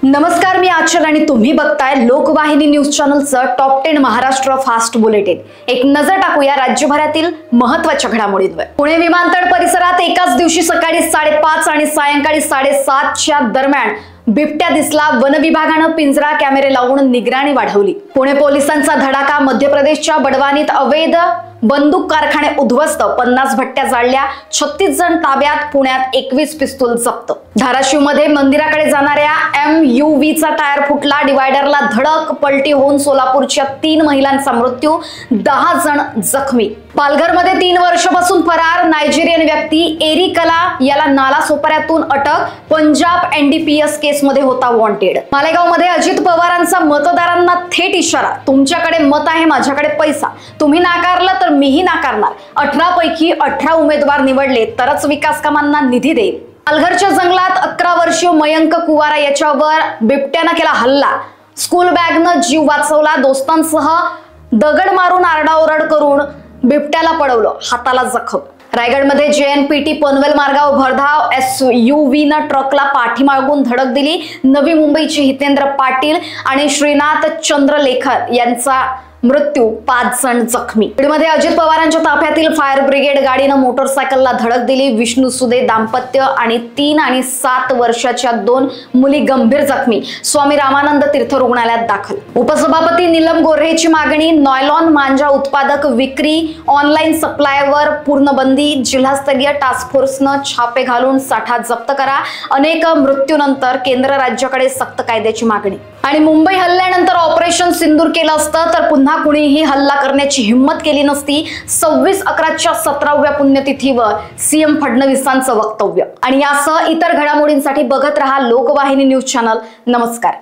नमस्कार, मी आचल आणि तुम्ही बघताय लोकवाहिनी न्यूज चॅनलचं टॉप 10 महाराष्ट्र फास्ट बुलेटिन। एक नजर टाकूया राज्यभरातील महत्त्वाच्या घडामोडींवर। पुणे विमानतळ परिसरात एकाच दिवशी सकाळी 5:30 आणि सायंकाळी 7:30च्या दरम्यान बिबट्या दिसला। वन विभागानं पिंजरा कॅमेरे लावून निगराणी वाढवली। पुणे पोलिसांचा धडाका। मध्य प्रदेशच्या बडवानीत अवैध बंदूक कारखाने उद्ध्वस्त, 50 भट्ट्या जाळल्या, 36 जण ताब्यात, पुण्यात 21 पिस्तूल जप्त। धाराशिव मध्ये मंदिराकडे जाणाऱ्या MUVचा टायर फुटला, डिवायडरला धडक, पलटी होऊन सोलापूरच्या 3 महिलांचा मृत्यू, 10 जण जखमी। पालघरमध्ये 3 वर्षापासून फरार नायजेरियन व्यक्ती एरिकला याला नालासोपाऱ्यातून अटक, पंजाब NDPS केसमध्ये होता वॉन्टेड। मालेगावमध्ये अजित पवारांचा मतदारांना थेट इशारा, तुमच्याकडे मत आहे, माझ्याकडे पैसा, तुम्ही नाकारलं तर मीही नाकारणार। 18 पैकी 18 उमेदवार निवडले तरच विकास कामांना निधी देईल। पालघरच्या जंगलात 11 वर्षीय मयंक कुवारा याच्यावर बिबट्यानं केला हल्ला, स्कूल बॅगनं जीव वाचवला, दोस्तांसह दगड मारून आरडाओरड करून बिबट्याला पळवलं, हाताला जखम। रायगडमध्ये JNPT पनवेल मार्गावर भरधाव SUVनं ट्रकला पाठीमागून धडक दिली। नवी मुंबईचे हितेंद्र पाटील आणि श्रीनाथ चंद्रलेखर यांचा मृत्यू, 5 जण जखमी। बीडमध्ये अजित पवारांच्या ताफ्यातील फायर ब्रिगेड गाडीनं मोटरसायकलला धडक दिली। विष्णू सुदे दाम्पत्य आणि 3 आणि 7 वर्षाच्या 2 मुली गंभीर जखमी, स्वामी रामानंद तीर्थ रुग्णालयात दाखल। उपसभापती नीलम गोऱ्हेची मागणी, नॉयलॉन मांजा उत्पादक विक्री, ऑनलाईन सप्लायवर पूर्ण बंदी, जिल्हास्तरीय टास्क फोर्सनं छापे घालून साठा जप्त करा। अनेक मृत्यूनंतर केंद्र राज्याकडे सक्त कायद्याची मागणी। आणि मुंबई हल्ल्यानंतर ऑपरेशन सिंदूर केलं असतं तर पुन्हा कुणीही हल्ला करण्याची हिम्मत केली नसती, 26/11च्या 17व्या पुण्यतिथीवर CM फडणवीसांचं वक्तव्य। आणि यासह इतर घडामोडींसाठी बघत रहा लोकवाहिनी न्यूज चॅनल। नमस्कार।